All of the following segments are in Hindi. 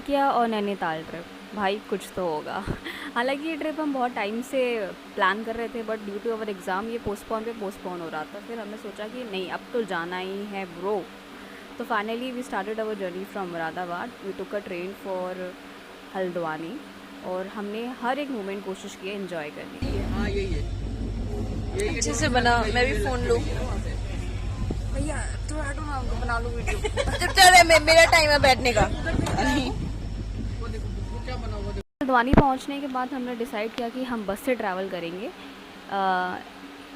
किया और नैनीताल ट्रिप, भाई कुछ तो होगा। हालांकि ये ट्रिप हम बहुत टाइम से प्लान कर रहे थे, but due to our exam ये पोस्टपोन हो रहा था। फिर हमने सोचा कि नहीं, अब तो जाना ही है ब्रो। तो finally we started our journey from Moradabad. We took a train for Haldwani और हमने हर एक मोमेंट कोशिश की एंजॉय करने की। हाँ यही है, यही अच्छे से बना, मैं भी फोन लूँ। भैया थोड़ा हटो ना, बना लो वीडियो। जब चल मेरा टाइम है बैठने का। हल्द्वानी पहुंचने के बाद हमने डिसाइड किया कि हम बस से ट्रैवल करेंगे।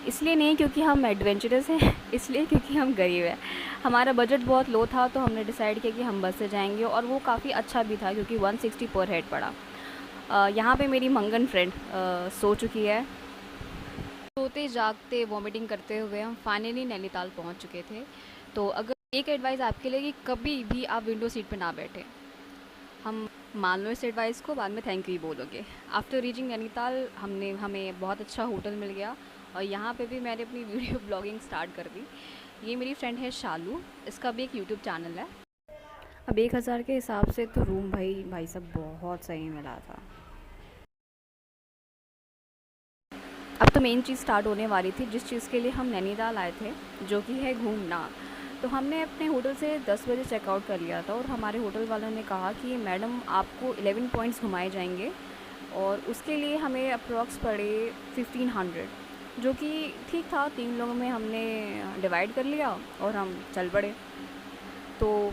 इसलिए नहीं क्योंकि हम एडवेंचरस हैं, इसलिए क्योंकि हम गरीब हैं। हमारा बजट बहुत लो था, तो हमने डिसाइड किया कि हम बस से जाएंगे, और वो काफ़ी अच्छा भी था क्योंकि 160 पर हेड पड़ा। यहाँ पे मेरी मंगन फ्रेंड सो चुकी है। सोते जागते वॉमिटिंग करते हुए हम फाइनली नैनीताल पहुँच चुके थे। तो अगर एक एडवाइस आपके लिए कि कभी भी आप विंडो सीट पे ना बैठें। हम मान लो इस एडवाइस को, बाद में थैंक यू ही बोलोगे। आफ्टर रीचिंग नैनीताल हमें बहुत अच्छा होटल मिल गया, और यहाँ पे भी मैंने अपनी वीडियो ब्लॉगिंग स्टार्ट कर दी। ये मेरी फ्रेंड है शालू, इसका भी एक यूट्यूब चैनल है। अब 1000 के हिसाब से तो रूम भाई सब बहुत सही मिला था। अब तो मेन चीज़ स्टार्ट होने वाली थी, जिस चीज़ के लिए हम नैनीताल आए थे, जो कि है घूमना। तो हमने अपने होटल से 10 बजे चेकआउट कर लिया था, और हमारे होटल वालों ने कहा कि मैडम आपको 11 पॉइंट्स घुमाए जाएंगे, और उसके लिए हमें अप्रॉक्स पड़े 1500, जो कि ठीक था। 3 लोगों में हमने डिवाइड कर लिया और हम चल पड़े। तो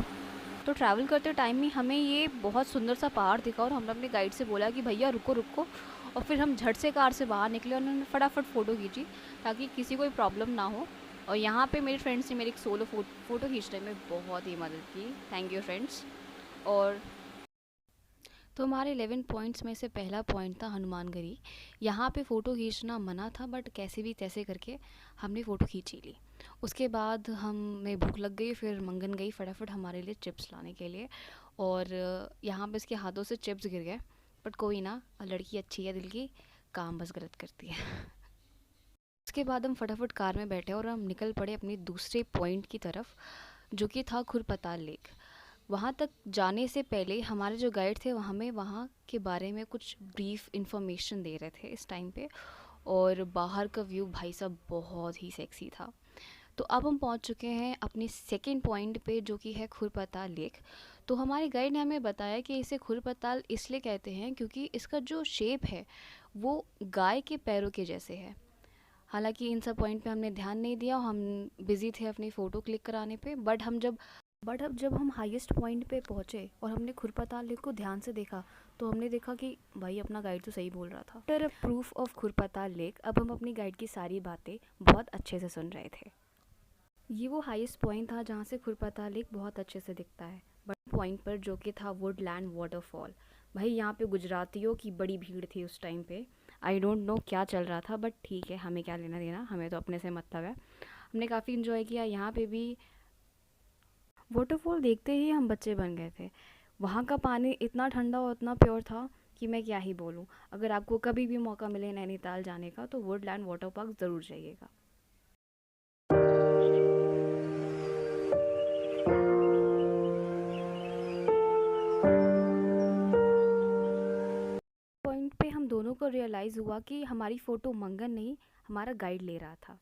ट्रैवल करते टाइम ही हमें ये बहुत सुंदर सा पहाड़ दिखा, और हमने अपने गाइड से बोला कि भैया रुको रुको। और फिर हम झट से कार से बाहर निकले, और उन्होंने फटाफट फ़ोटो खींची ताकि किसी को प्रॉब्लम ना हो। और यहाँ पे मेरे फ्रेंड्स ने मेरी एक सोलो फ़ोटो खींचने में बहुत ही मदद की। Thank you friends. और तो हमारे 11 पॉइंट्स में से पहला पॉइंट था हनुमानगढ़ी। यहाँ पे फ़ोटो खींचना मना था, बट कैसे भी तैसे करके हमने फ़ोटो खींच ही ली। उसके बाद हमें भूख लग गई, फिर मंगन गई फटाफट हमारे लिए चिप्स लाने के लिए, और यहाँ पे इसके हाथों से चिप्स गिर गए। बट कोई ना, लड़की अच्छी है दिल की, काम बस गलत करती है। उसके बाद हम फटाफट कार में बैठे और हम निकल पड़े अपने दूसरे पॉइंट की तरफ, जो कि था खुरपताल लेक। वहाँ तक जाने से पहले हमारे जो गाइड थे वो हमें वहाँ के बारे में कुछ ब्रीफ इंफॉर्मेशन दे रहे थे इस टाइम पे। और बाहर का व्यू भाई साहब बहुत ही सेक्सी था। तो अब हम पहुँच चुके हैं अपने सेकंड पॉइंट पे, जो कि है खुरपताल लेक। तो हमारे गाइड ने हमें बताया कि इसे खुरपताल इसलिए कहते हैं क्योंकि इसका जो शेप है वो गाय के पैरों के जैसे है। हालांकि इन सब पॉइंट पे हमने ध्यान नहीं दिया, हम बिज़ी थे अपनी फ़ोटो क्लिक कराने पे। बट अब जब हम हाईएस्ट पॉइंट पे पहुँचे और हमने खुरपताल लेक को ध्यान से देखा, तो हमने देखा कि भाई अपना गाइड तो सही बोल रहा था। After proof of Khurpatal lake, अब हम अपनी गाइड की सारी बातें बहुत अच्छे से सुन रहे थे। ये वो हाईएस्ट पॉइंट था जहाँ से खुरपताल लेक बहुत अच्छे से दिखता है। बट पॉइंट पर जो कि था वुडलैंड वाटरफॉल, भाई यहाँ पे गुजरातियों की बड़ी भीड़ थी उस टाइम पे। आई डोंट नो क्या चल रहा था, बट ठीक है, हमें क्या लेना देना, हमें तो अपने से मतलब है। हमने काफ़ी इन्जॉय किया यहाँ पे भी। वाटरफॉल देखते ही हम बच्चे बन गए थे। वहाँ का पानी इतना ठंडा और इतना प्योर था कि मैं क्या ही बोलूँ। अगर आपको कभी भी मौका मिले नैनीताल जाने का, तो वुडलैंड वाटर पार्क ज़रूर जाइएगा। पॉइंट पे हम दोनों को रियलाइज़ हुआ कि हमारी फ़ोटो मंगन नहीं, हमारा गाइड ले रहा था,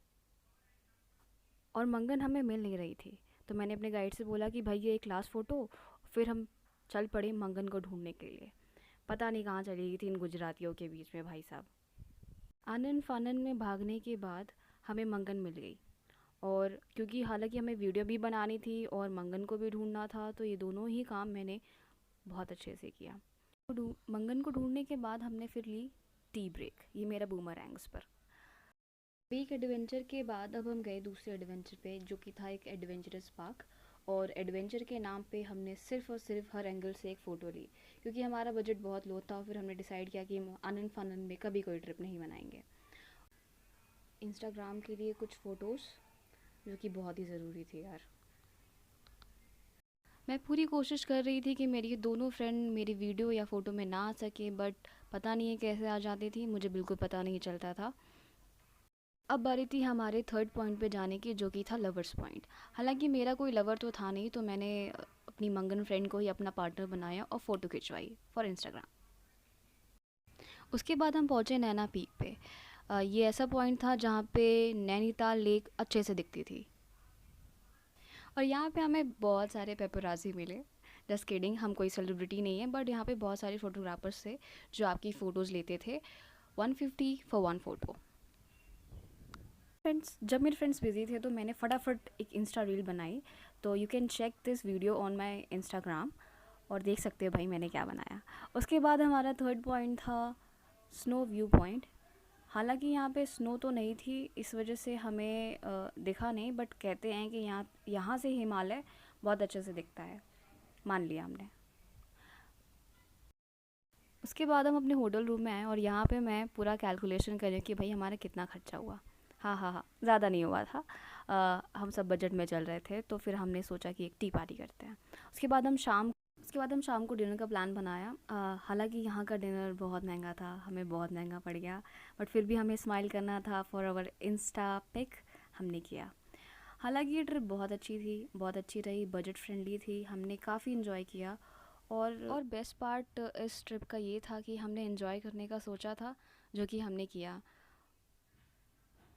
और मंगन हमें मिल नहीं रही थी। तो मैंने अपने गाइड से बोला कि भाई ये एक लास्ट फ़ोटो। फिर हम चल पड़े मंगन को ढूंढने के लिए। पता नहीं कहाँ चली गई थी इन गुजरातियों के बीच में भाई साहब। आनन फानन में भागने के बाद हमें मंगन मिल गई। और क्योंकि हालांकि हमें वीडियो भी बनानी थी और मंगन को भी ढूंढना था, तो ये दोनों ही काम मैंने बहुत अच्छे से किया। मंगन को ढूंढने के बाद हमने फिर ली टी ब्रेक, ये मेरा बूमरैंग्स पर। एक एडवेंचर के बाद अब हम गए दूसरे एडवेंचर पे, जो कि था एक एडवेंचरस पार्क। और एडवेंचर के नाम पे हमने सिर्फ और सिर्फ हर एंगल से एक फ़ोटो ली, क्योंकि हमारा बजट बहुत लो था। फिर हमने डिसाइड किया कि हम आनंद फानन में कभी कोई ट्रिप नहीं बनाएंगे। इंस्टाग्राम के लिए कुछ फ़ोटोज़, जो कि बहुत ही ज़रूरी थी यार। मैं पूरी कोशिश कर रही थी कि मेरी दोनों फ्रेंड मेरी वीडियो या फ़ोटो में ना आ सके, बट पता नहीं है कैसे आ जाती थी, मुझे बिल्कुल पता नहीं चलता था। अब बारी थी हमारे थर्ड पॉइंट पे जाने की, जो कि था लवर्स पॉइंट। हालांकि मेरा कोई लवर तो था नहीं, तो मैंने अपनी मंगन फ्रेंड को ही अपना पार्टनर बनाया और फ़ोटो खिंचवाई फॉर इंस्टाग्राम। उसके बाद हम पहुँचे नैना पीक पे। ये ऐसा पॉइंट था जहाँ पे नैनीताल लेक अच्छे से दिखती थी और यहाँ पे हमें बहुत सारे पेपराज़ी मिले। जस्ट किडिंग, हम कोई सेलिब्रिटी नहीं है, बट यहाँ पे बहुत सारे फ़ोटोग्राफर्स थे जो आपकी फ़ोटोज़ लेते थे 150 फॉर 1 फ़ोटो। फ्रेंड्स, जब मेरे फ्रेंड्स बिजी थे तो मैंने फटाफट एक इंस्टा रील बनाई, तो you can check this video on my Instagram और देख सकते हो भाई मैंने क्या बनाया। उसके बाद हमारा थर्ड पॉइंट था स्नो व्यू पॉइंट। हालांकि यहाँ पे स्नो तो नहीं थी, इस वजह से हमें दिखा नहीं, बट कहते हैं कि यहाँ से हिमालय बहुत अच्छे से दिखता है, मान लिया हमने। उसके बाद हम अपने होटल रूम में आए और यहाँ पे मैं पूरा कैलकुलेशन कर रही हूँ कि भाई हमारा कितना खर्चा हुआ। हाँ, ज़्यादा नहीं हुआ था। हम सब बजट में चल रहे थे, तो फिर हमने सोचा कि एक टी पार्टी करते हैं। उसके बाद हम शाम को डिनर का प्लान बनाया। हालांकि यहाँ का डिनर बहुत महंगा था, हमें बहुत महंगा पड़ गया, बट फिर भी हमें स्माइल करना था फॉर आवर इंस्टा पिक, हमने किया। हालांकि ये ट्रिप बहुत अच्छी थी, बहुत अच्छी रही, बजट फ्रेंडली थी, हमने काफ़ी इन्जॉय किया। और बेस्ट पार्ट इस ट्रिप का ये था कि हमने इन्जॉय करने का सोचा था, जो कि हमने किया।